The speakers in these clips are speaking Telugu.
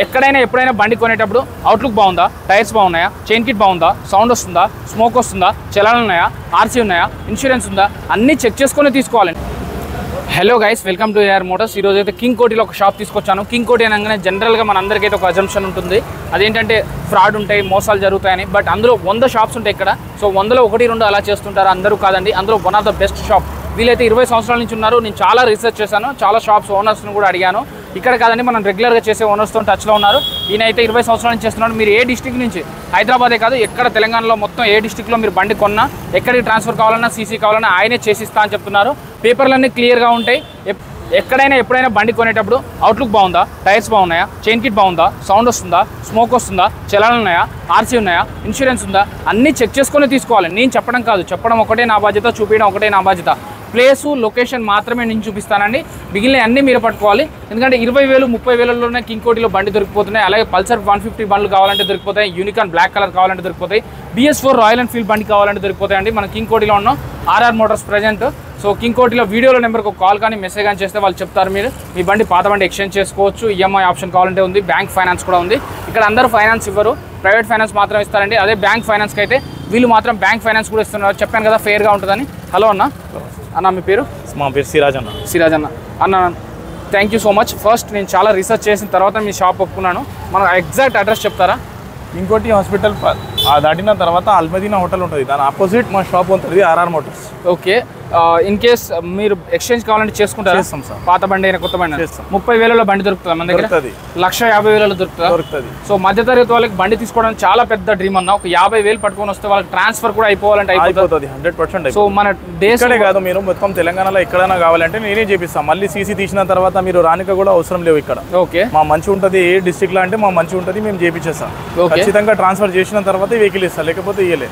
ఎక్కడైనా ఎప్పుడైనా బండి కొనేటప్పుడు అవుట్లుక్ బాగుందా, టైర్స్ బాగున్నాయా, చైన్ కిట్ బాగుందా, సౌండ్ వస్తుందా, స్మోక్ వస్తుందా, చలానాలు ఉన్నాయా, ఆర్సీ ఉన్నాయా, ఇన్సూరెన్స్ ఉందా, అన్నీ చెక్ చేసుకొని తీసుకోవాలి. Hello guys, welcome to AR Motors. ఈరోజు అయితే కింగ్ కోటిలో ఒక షాప్ తీసుకొచ్చాను. కింగ్ కోటి అనగానే జనరల్గా మన అందరికైతే ఒక అజంప్షన్ ఉంటుంది, అదేంటంటే ఫ్రాడ్ ఉంటాయి, మోసాలు జరుగుతాయని. బట్ అందులో 100 షాప్స్ ఉంటాయి ఇక్కడ. సో 100లో 1-2 అలా చేస్తుంటారు, అందరూ కాదండి. అందులో one of the best shop. వీళ్ళైతే 20 సంవత్సరాల నుంచి ఉన్నారు. నేను చాలా రీసెర్చ్ చేశాను, చాలా షాప్స్ ఓనర్స్ని కూడా అడిగాను. ఇక్కడ కాదండి, మనం రెగ్యులర్గా చేసే ఓనర్స్తో టచ్లో ఉన్నారు. ఈయన అయితే 20 సంవత్సరాల నుంచి చేస్తున్నాడు. మీరు ఏ డిస్ట్రిక్ట్ నుంచి, హైదరాబాదే కాదు, ఎక్కడ తెలంగాణలో మొత్తం ఏ డిస్ట్రిక్ట్లో మీరు బండి కొన్నా, ఎక్కడికి ట్రాన్స్ఫర్ కావాలన్నా, సీసీ కావాలన్నా ఆయనే చేసిస్తా అని చెప్తున్నారు. పేపర్లన్నీ క్లియర్గా ఉంటాయి. ఎక్కడైనా ఎప్పుడైనా బండి కొనేటప్పుడు అవుట్లుక్ బాగుందా, టైర్స్ బాగున్నాయా, చైన్ కిట్ బాగుందా, సౌండ్ వస్తుందా, స్మోక్ వస్తుందా, చలానాలు ఉన్నాయా, ఆర్సీ ఉన్నాయా, ఇన్సూరెన్స్ ఉందా, అన్నీ చెక్ చేసుకొని తీసుకోవాలి. నేను చెప్పడం కాదు, చెప్పడం ఒకటే నా బాధ్యత, చూపించడం ఒకటే నా బాధ్యత. ప్లేసు, లొకేషన్ మాత్రమే నేను చూపిస్తానండి, మిగిలిన అన్నీ మీరు పట్టుకోవాలి. ఎందుకంటే 20,000 30,000లోనే కింగ్ కోటిలో బండి దొరికిపోతున్నాయి. అలాగే పల్సర్ 150 బండ్లు కావాలంటే దొరికిపోతాయి, యూనికాన్ బ్లాక్ కలర్ కావాలంటే దొరికిపోతాయి, BS4 రాయల్ ఎన్ఫీల్డ్ బండి కావాలంటే దొరికిపోతాయండి. మన కింగ్ కోటిలో ఉన్నాం, RR Motors present. So King కోటిలో వీడియోలో నెంబర్కి కాల్ కానీ మెసేజ్ కానీ చేస్తే వాళ్ళు చెప్తారు. మీరు మీ బండి పాత బండి ఎక్స్చేంజ్ చేసుకోవచ్చు, EMI ఆప్షన్ కావాలంటే ఉంది, బ్యాంక్ ఫైనాన్స్ కూడా ఉంది. ఇక్కడ అందరూ ఫైనాన్స్ ఇవ్వరు, ప్రైవేట్ ఫైనాన్స్ మాత్రం ఇస్తారండి. అదే బ్యాంక్ ఫైనాన్స్కి అయితే వీళ్ళు మాత్రం బ్యాంక్ ఫైనాన్స్ కూడా ఇస్తున్నారు. చెప్పాను కదా, ఫెయిర్గా ఉంటుందని. హలో అన్న. అన్న మీ పేరు? మా పేరు సిరాజ్ అన్న. సిరాజ్ అన్న. అన్న thank you so much. First నేను చాలా రీసెర్చ్ చేసిన తర్వాత మీ షాప్ ఒప్పుకున్నాను. మన ఎగ్జాక్ట్ అడ్రస్ చెప్తారా? ఇంకోటి హాస్పిటల్ దాటిన తర్వాత అల్మదీనా హోటల్ ఉంటుంది, దాని ఆపోజిట్ మా షాప్ ఉంటుంది, RR Motors. Okay. In case మీరు ఎక్స్చేంజ్ కావాలంటే చేసుకుంటారా? చేస్తాం సార్. పాత బండి అయినా కొత్త బండి 30,000లో బండి దొరుకుతుంది మన దగ్గర, 1,50,000 దొరుకుతుంది. సో మధ్యతరగతి వాళ్ళకి బండి తీసుకోవడం చాలా పెద్ద డ్రీమ్ అన్న. ఒక 50,000 పట్టుకొని వస్తే వాళ్ళకి ట్రాన్స్ఫర్ కూడా అయిపోవాలంటే అయిపోతుంది 100%. సో మన డేస్డే కాదు, మీరు మొత్తం తెలంగాణలో ఎక్కడైనా కావాలంటే నేనే చేపిస్తాను. మళ్ళీ సీసీ తీసిన తర్వాత మీరు రానిక కూడా అవసరం లేవు ఇక్కడ. ఓకే. మా మంచి ఉంటుంది, ఏ డిస్ట్రిక్ట్ లో అంటే మా మంచి ఉంటుంది, మేము చేపించేస్తాం. ఖచ్చితంగా ట్రాన్స్ఫర్ చేసిన తర్వాత వెహికల్ ఇస్తాం, లేకపోతే ఇయ్యలే.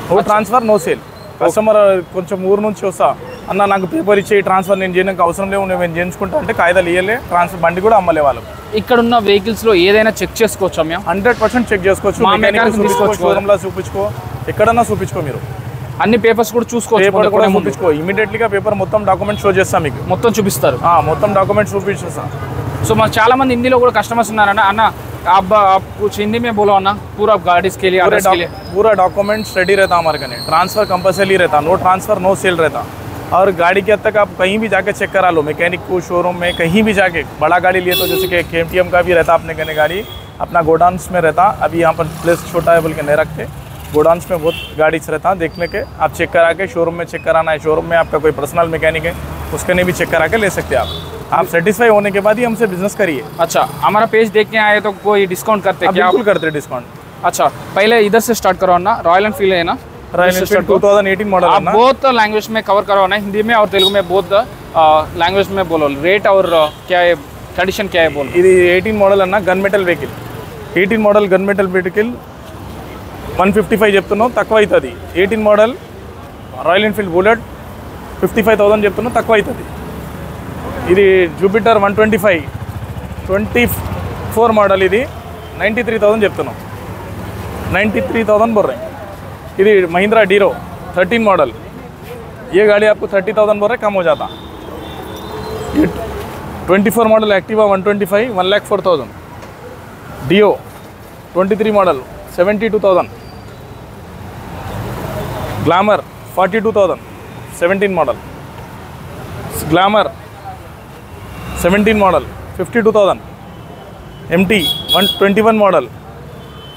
No transfer, no sale. Customer కొంచెం ఊరు నుంచి వస్తా, అన్న నాకు పేపర్ ఇచ్చే ట్రాన్స్ఫర్ నేను చేయడానికి అవసరం లేవు, నేను చేయించుకుంటా అంటే కాయిదాలు ఇయ్యలే, ట్రాన్స్ఫర్ బండి కూడా అమ్మలే వాళ్ళు. ఇక్కడ ఉన్న వెహికల్స్ లో ఏదైనా చెక్ చేసుకోవచ్చు? 100% చెక్ చేసుకోవచ్చు. షోరూమ్ లో చూపించుకో, ఎక్కడన్నా చూపించుకో, మీరు అన్ని పేపర్స్ కూడా చూసుకోవచ్చు, పేపర్ కూడా చూపించుకో. ఇమీడియట్లీగా పేపర్ మొత్తం డాక్యుమెంట్ షో చేస్తాం, మీకు మొత్తం చూపిస్తారు, మొత్తం డాక్యుమెంట్ చూపించేస్తాం. సో మన చాలా మంది హిందీలో కూడా కస్టమర్స్ ఉన్నారన్న. అన్న आप कुछ हिंदी में बोलो ना, पूरा गाड़ी के लिए पूरा डॉक्यूमेंट्स रेडी रहता हमारे कने. ट्रांसफर कंपलसरी रहता, नो ट्रांसफर नो सेल रहता. और गाड़ी के हद तक आप कहीं भी जाके चेक करा लो, मैकेनिक को शोरूम में कहीं भी जाके. बड़ा गाड़ी लिए तो जैसे कि KTM का भी रहता अपने कने गाड़ी, अपना गोडाउन्स में रहता. अभी यहाँ पर प्लेस छोटा है बोल के नहीं रखते, गोडाउन्स में बहुत गाड़ी रहता देखने के. आप चेक करा के शोरूम में चेक कराना है, शोरूम में आपका कोई पर्सनल मैकेनिक है उसके ने भी चेक करा के ले सकते हैं आप सेटिस्फाई होने के बाद ही हमसे बिजनेस करिए. अच्छा, हमारा पेज देख के आए तो कोई डिस्काउंट करते हैं क्या? बिल्कुल करते हैं डिस्काउंट. अच्छा, पहले इधर से स्टार्ट करो ना. रॉयल एनफील्ड है ना, रॉयल एनफील्ड 2018 मॉडल है ना. बहुत लैंग्वेज में कवर करो ना, हिंदी में और तेलुगु में, बहुत लैंग्वेज में बोलो. रेट और क्या है, कंडीशन क्या है बोलो. ఇది 18 మోడల్ అన్న, gun metal vehicle. 18 model gun metal vehicle 155 చెప్తున్నాం, తక్కువ అవుతుంది. 18 మోడల్ రాయల్ ఎన్ఫీల్డ్ బుల్లెట్ 55,000 చెప్తున్నాం, తక్కువ అవుతుంది. ఇది జూపిటర్ 125 24 మోడల్, ఇది 93,000 చెప్తున్నాం, 93,000 बोल रहे हैं. ఇది महिंद्रा डीरो 13 मॉडल, ये गाड़ी आपको 30,000 बोल रहे, कम हो जाता. ये 24 model Activa 125 1,04,000. Dio 23 model 72,000. Glamour 42,000 17 model. Glamour 17 model 52,000. MT 121 model,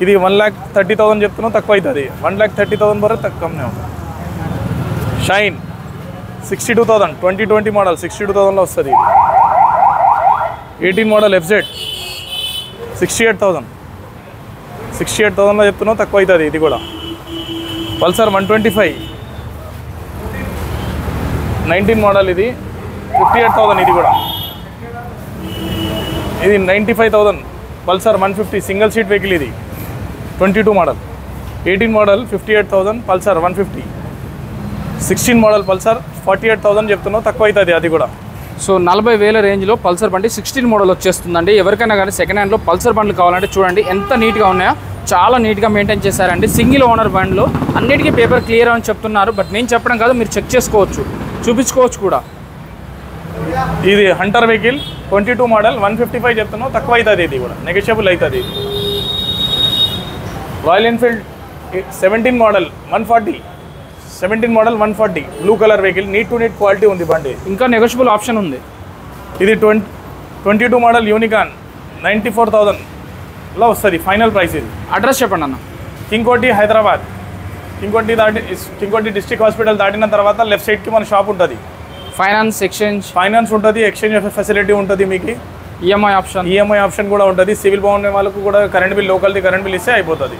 ఇది 1,30,000 చెప్తున్నాం, తక్కువ అవుతుంది. 1,30,000 వరకు తక్కువ కమ్మే ఉంటుంది. షైన్ 62,000 2020 మోడల్ 62,000లో వస్తుంది. 18 మోడల్ FZ 68,000లో చెప్తున్నాం, తక్కువ అవుతుంది. ఇది కూడా పల్సర్ 125 19 మోడల్, ఇది 58,000. ఇది కూడా, ఇది 95,000. పల్సర్ 150 సింగిల్ సీట్ వెహికల్, ఇది 22 model. 18 model 58,000 Pulsar 150. 16 model Pulsar 48,000 చెప్తున్నాం, తక్కువ అవుతుంది. అది కూడా సో 40,000 రేంజ్లో పల్సర్ బండి 16 మోడల్ వచ్చేస్తుందండి. ఎవరికైనా కానీ సెకండ్ హ్యాండ్లో పల్సర్ బండ్లు కావాలంటే చూడండి ఎంత నీట్గా ఉన్నాయో, చాలా నీట్గా మెయింటైన్ చేశారండి. సింగిల్ ఓనర్ బండ్లు, అన్నిటికీ పేపర్ క్లియర్ అని చెప్తున్నారు. బట్ నేను చెప్పడం కాదు, మీరు చెక్ చేసుకోవచ్చు, చూపించుకోవచ్చు కూడా. ఇది హంటర్ వెహికల్ 22 మోడల్ 155 చెప్తున్నావు, తక్కువ అవుతుంది ఇది కూడా, నెగోషియబుల్ అవుతుంది. Royal Enfield 17 model 140, 17 model 140 blue colour vehicle, neat to neat quality ఉంది బండి. ఇంకా నెగోషియబుల్ ఆప్షన్ ఉంది. ఇది 22 మోడల్ యూనికాన్ 94,000లో వస్తుంది ఫైనల్ ప్రైస్. ఇది అడ్రస్ చెప్పండి అన్న. కింగ్కోటి హైదరాబాద్. కింగ్కోటి డిస్ట్రిక్ట్ హాస్పిటల్ దాటిన తర్వాత లెఫ్ట్ సైడ్కి మన షాప్ ఉంటుంది. ఫైనాన్స్ ఉంటుంది, ఎక్స్చేంజ్ ఫెసిలిటీ ఉంటుంది మీకు. ఈఎంఐ ఆప్షన్ కూడా ఉంటుంది. సివిల్ బాగుండే వాళ్ళకు కూడా కరెంట్ బిల్, లోకల్ది కరెంట్ బిల్ ఇస్తే అయిపోతుంది.